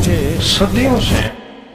مجھے صدیوں سے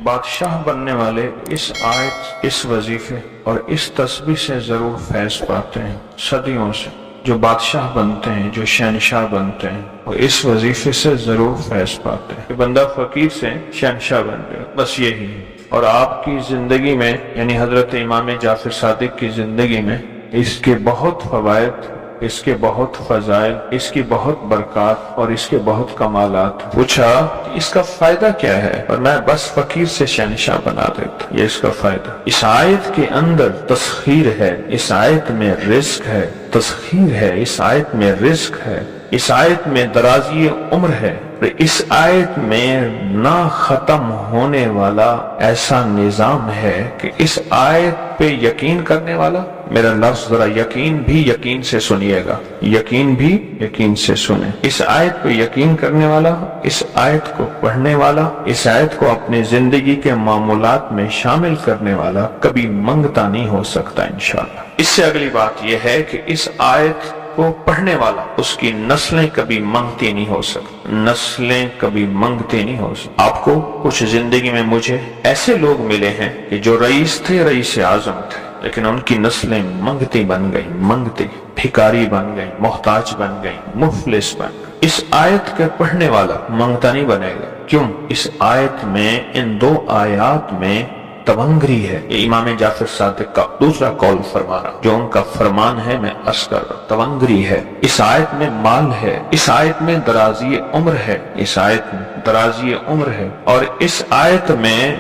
بادشاہ بننے والے اس آیت، اس وظیفے اور اس تسبیح سے ضرور فیض پاتے ہیں۔ صدیوں سے جو بادشاہ بنتے ہیں، جو شہنشاہ بنتے ہیں، وہ اس وظیفے سے ضرور فیض پاتے ہیں کہ بندہ فقیر سے شہنشاہ بن گیا، بس یہی ہے۔ اور آپ کی زندگی میں، یعنی حضرت امام جعفر صادق کی زندگی میں اس کے بہت فوائد، اس کے بہت فضائل، اس کی بہت برکات اور اس کے بہت کمالات۔ پوچھا کہ اس کا فائدہ کیا ہے، اور میں بس فقیر سے شہنشاہ بنا دیتا، یہ اس کا فائدہ۔ اس آیت کے اندر تسخیر ہے، اس آیت میں رزق ہے، تسخیر ہے، اس آیت میں رزق ہے، اس آیت میں درازی عمر ہے، اس آیت میں نہ ختم ہونے والا ایسا نظام ہے کہ اس آیت پہ یقین کرنے والا، میرا لفظ ذرا یقین بھی یقین سے سنیے گا، یقین بھی یقین سے سنیں، اس آیت پہ یقین کرنے والا، اس آیت کو پڑھنے والا، اس آیت کو اپنے زندگی کے معمولات میں شامل کرنے والا کبھی منگتا نہیں ہو سکتا انشاءاللہ۔ اس سے اگلی بات یہ ہے کہ اس آیت کو پڑھنے والا، اس کی نسلیں کبھی منگتی نہیں ہو سکتی، نسلیں کبھی منگتی نہیں ہو سکتی۔ آپ کو کچھ زندگی میں مجھے ایسے لوگ ملے ہیں کہ جو رئیس تھے، رئیس اعظم تھے، لیکن ان کی نسلیں منگتی بن گئی، منگتی، بھکاری بن گئی، محتاج بن گئی، مفلس بن گئی۔ اس آیت کے پڑھنے والا منگتا نہیں بنے گا۔ کیوں؟ اس آیت میں، ان دو آیات میں تونگری ہے۔ یہ امام جعفر صادق کا دوسرا قول فرما رہا، جو ان کا فرمان ہے، میں عرض کر رہا، تونگری ہے۔ اس آیت میں مال ہے، اس آیت میں درازی عمر ہے، اس آیت میں درازی عمر ہے، اور اس آیت میں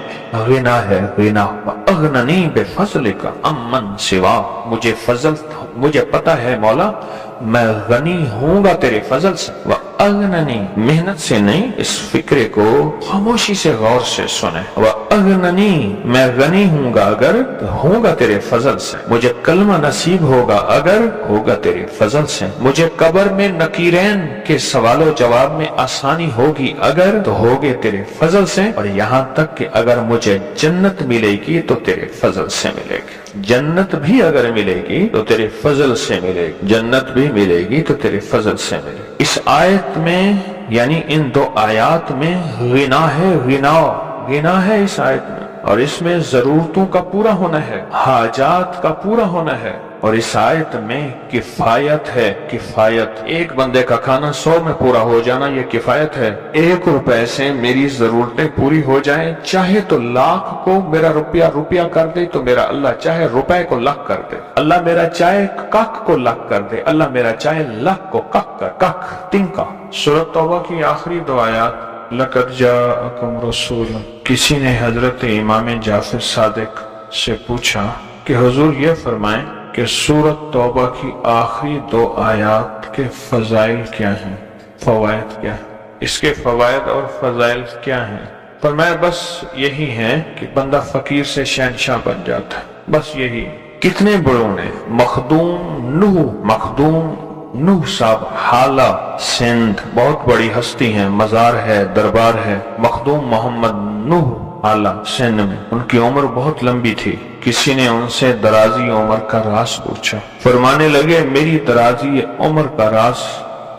غنا ہے، غنا۔ اغننی بفضلک امن سوا، مجھے فضل، مجھے پتا ہے مولا میں غنی ہوں گا تیرے فضل سے۔ وَأَغْنَنِي، محنت سے نہیں، اس فکرے کو خاموشی سے غور سے سنیں۔ وَأَغْنَنِي، میں غنی ہوں گا اگر ہوں گا تیرے فضل سے، مجھے کلمہ نصیب ہوگا اگر ہوگا تیرے فضل سے، مجھے قبر میں نکیرین کے سوال و جواب میں آسانی ہوگی اگر تو ہوگے تیرے فضل سے، اور یہاں تک کہ اگر مجھے جنت ملے گی تو تیرے فضل سے ملے گی، جنت بھی اگر ملے گی تو تیرے فضل سے ملے گی، جنت بھی ملے گی تو تیرے فضل سے ملے گی۔ اس آیت میں، یعنی ان دو آیات میں غنا ہے، غنا ہے اس آیت میں، اور اس میں ضرورتوں کا پورا ہونا ہے، حاجات کا پورا ہونا ہے، اور اس آیت میں کفایت ہے، کفایت۔ ایک بندے کا کھانا 100 میں پورا ہو جانا یہ کفایت ہے۔ 1 روپے سے میری ضرورتیں پوری ہو جائیں، چاہے تو لاکھ کو میرا روپیہ کر دے تو میرا اللہ چاہے روپے کو لاکھ کر دے، اللہ میرا چاہے کک کو لاکھ کر دے، اللہ میرا چاہے لاکھ کو کک کر، کک تنکا۔ سورۃ توبہ کی آخری 2 آیات، لَقَدْ جَاءَكُمْ رَسُولٌ۔ کسی نے حضرت امام جعفر صادق سے پوچھا کہ حضور یہ فرمائیں کہ سورۃ توبہ کی آخری 2 آیات کے فضائل کیا ہیں، فوائد کیا ہیں، اس کے فوائد اور فضائل کیا ہیں؟ فرمایا بس یہی ہے کہ بندہ فقیر سے شہنشاہ بن جاتا ہے، بس یہی۔ کتنے بڑوں نے، مخدوم نوح صاحب، حالہ سندھ، بہت بڑی ہستی ہیں، مزار ہے، دربار ہے، مخدوم محمد نوح حالہ سندھ میں، ان کی عمر بہت لمبی تھی۔ کسی نے ان سے درازی عمر کا راز پوچھا، فرمانے لگے میری درازی عمر کا راز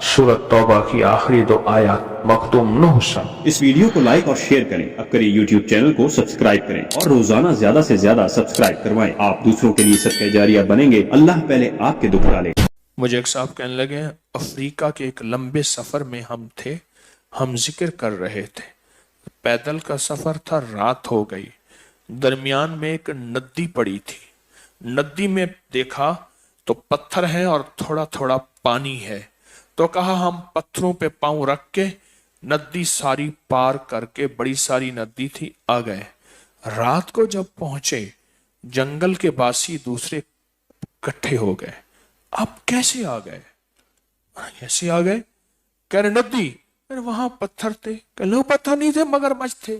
سورۃ توبہ کی آخری 2 آیات، مخدوم نوح صاحب۔ اس ویڈیو کو لائک اور شیئر کریں، اب کریں یوٹیوب چینل کو سبسکرائب کریں، اور روزانہ زیادہ سے زیادہ سبسکرائب کروائیں، آپ دوسروں کے لیے صدقہ جاریہ بنیں گے، اللہ پہلے آپ کے دکھ ڈالے۔ مجھے ایک صاحب کہنے لگے افریقہ کے ایک لمبے سفر میں ہم تھے، ہم ذکر کر رہے تھے، پیدل کا سفر تھا، رات ہو گئی، درمیان میں ایک ندی پڑی تھی، ندی میں دیکھا تو پتھر ہیں اور تھوڑا تھوڑا پانی ہے، تو کہا ہم پتھروں پہ پاؤں رکھ کے ندی ساری پار کر کے، بڑی ساری ندی تھی، آ گئے۔ رات کو جب پہنچے جنگل کے باسی دوسرے اکٹھے ہو گئے، آپ کیسے آ گئے؟ کیسے آ گئے؟ کہہ رہے ندی، وہاں پتھر تھے، کہ لو پتھر نہیں تھے، مگرمچھ تھے،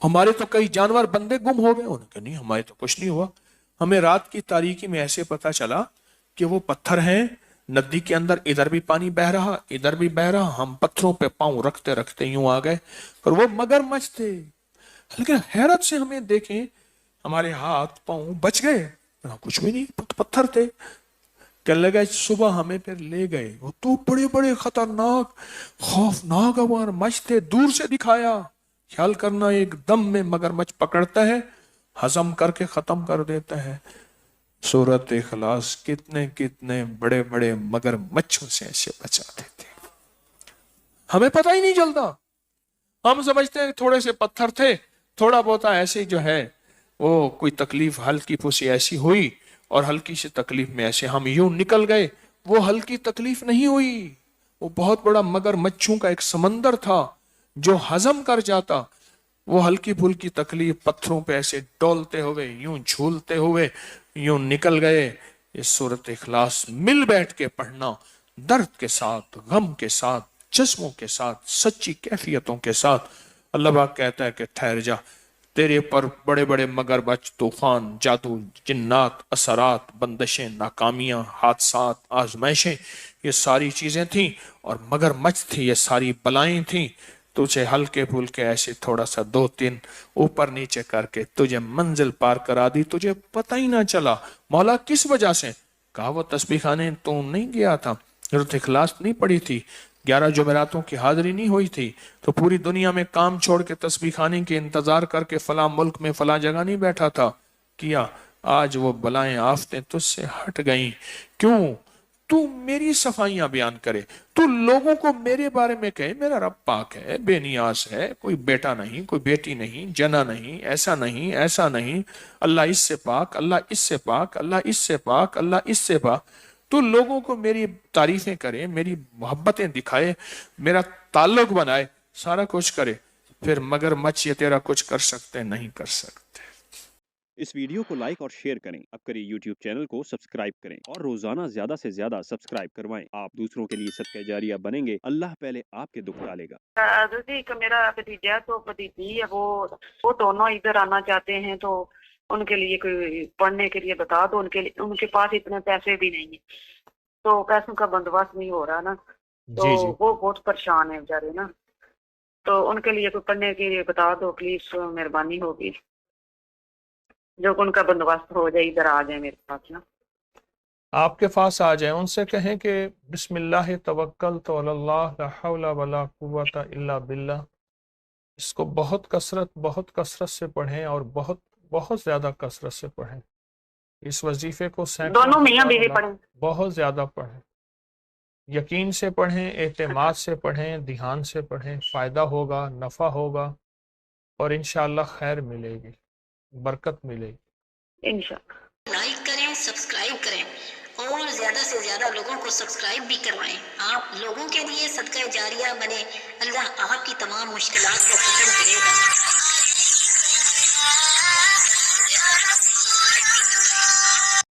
ہمارے تو کئی جانور بندے گم ہو گئے، انہوں نے کہا نہیں ہمارے تو کچھ نہیں ہوا، ہمیں رات کی تاریکی میں ایسے پتا چلا کہ وہ پتھر ہیں ندی کے اندر، ادھر بھی پانی بہ رہا ادھر بھی بہ رہا، ہم پتھروں پہ پاؤں رکھتے رکھتے یوں آ گئے، اور وہ مگرمچھ تھے، لیکن حیرت سے ہمیں دیکھیں ہمارے ہاتھ پاؤں بچ گئے، کچھ بھی نہیں، پتھر تھے، کہنے لگا صبح ہمیں پھر لے گئے، وہ تو بڑے بڑے خطرناک خوفناک مگرمچھ تھے، دور سے دکھایا، خیال کرنا ایک دم میں مگرمچھ پکڑتا ہے، ہضم کر کے ختم کر دیتا ہے۔ سورۃ اخلاص کتنے کتنے بڑے بڑے مگرمچھوں سے ایسے بچا دیتے، ہمیں پتہ ہی نہیں چلتا۔ ہم سمجھتے ہیں تھوڑے سے پتھر تھے، تھوڑا بہت ایسے جو ہے وہ کوئی تکلیف ہلکی پھوسی ایسی ہوئی اور ہلکی سی تکلیف میں ایسے ہم یوں نکل گئے، وہ ہلکی تکلیف نہیں ہوئی، وہ بہت بڑا مگرمچھوں کا ایک سمندر تھا جو ہضم کر جاتا۔ وہ ہلکی پھلکی تکلیف پتھروں پہ ایسے ڈولتے ہوئے یوں جھولتے ہوئے یوں نکل گئے۔ یہ سورۃ اخلاص مل بیٹھ کے پڑھنا، درد کے ساتھ، غم کے ساتھ، جذبوں کے ساتھ، سچی کیفیتوں کے ساتھ۔ اللہ پاک کہتا ہے کہ ٹھہر جا، تیرے پر بڑے بڑے مگرمچھ، طوفان، جادو، جنات، اثرات، بندشیں، ناکامیاں، حادثات، آزمائشیں، یہ ساری چیزیں تھیں، اور مگرمچھ تھی، یہ ساری بلائیں تھیں۔ تجھے ہلکے پھلکے ایسے تھوڑا سا دو تین اوپر نیچے کر کے تجھے منزل پار کرا دی، تجھے پتہ ہی نہ چلا۔ مولا کس وجہ سے؟ کہا وہ تسبیح خانے تو نہیں گیا تھا، سورۃ اخلاص نہیں پڑھی تھی، 11 جمعراتوں کی حاضری نہیں ہوئی تھی، تو پوری دنیا میں کام چھوڑ کے تسبیح خانے کے انتظار کر کے فلاں ملک میں فلاں جگہ نہیں بیٹھا تھا، کیا آج وہ بلائیں آفتیں تجھ سے ہٹ گئیں۔ کیوں؟ تو میری صفائیاں بیان کرے، تو لوگوں کو میرے بارے میں کہے میرا رب پاک ہے، بے نیاز ہے، کوئی بیٹا نہیں، کوئی بیٹی نہیں، جنا نہیں، ایسا نہیں، ایسا نہیں، اللہ اس سے پاک، اللہ اس سے پاک، اللہ اس سے پاک، اللہ اس سے پاک۔ تو لوگوں کو میری تعریفیں کرے، میری محبتیں دکھائے، میرا تعلق بنائے، سارا کچھ کرے، پھر مگرمچھ یہ تیرا کچھ کر سکتے نہیں کر سکتے۔ اس ویڈیو کو لائک اور شیئر کریں، اب کریے یوٹیوب چینل کو سبسکرائب کریں اور روزانہ زیادہ سے زیادہ سبسکرائب کروائیں۔ آپ دوسروں کے لیے صدقہ جاریہ بنیں گے، اللہ پہلے آپ کے دکھ ڈالے گا۔ جی میرا بھتیجا تو بھتیجی ہے، وہ دونوں ادھر آنا چاہتے ہیں، تو ان کے لیے کوئی پڑھنے کے لیے بتا دو، ان کے پاس اتنے پیسے بھی نہیں ہیں، تو پیسوں کا بندوبست نہیں ہو رہا نا، تو وہ بہت پریشان ہے بیچارے نا، تو ان کے لیے کوئی پڑھنے کے لیے بتا دو پلیز، مہربانی ہوگی، جو ان کا بندوبست ہو جائے، ادھر آ جائے میرے پاس نا۔ آپ کے پاس آ جائیں، ان سے کہیں کہ بسم اللہ توکلت علی اللہ لا حول ولا قوت الا باللہ، اس کو بہت کثرت سے پڑھیں، اور بہت زیادہ کثرت سے پڑھیں، اس وظیفے کو دونوں میاں بیوی پڑھیں، بہت زیادہ پڑھیں، یقین سے پڑھیں، اعتماد سے پڑھیں، دھیان سے پڑھیں، فائدہ ہوگا، نفع ہوگا، اور انشاءاللہ خیر ملے گی، برکت ملے گی انشاءاللہ۔ لائک کریں، سبسکرائب کریں، اور زیادہ سے زیادہ لوگوں کو سبسکرائب بھی کروائیں۔ آپ لوگوں کے لیے صدقہ جاریہ بنے، اللہ آپ کی تمام مشکلات کو ختم کرے گا۔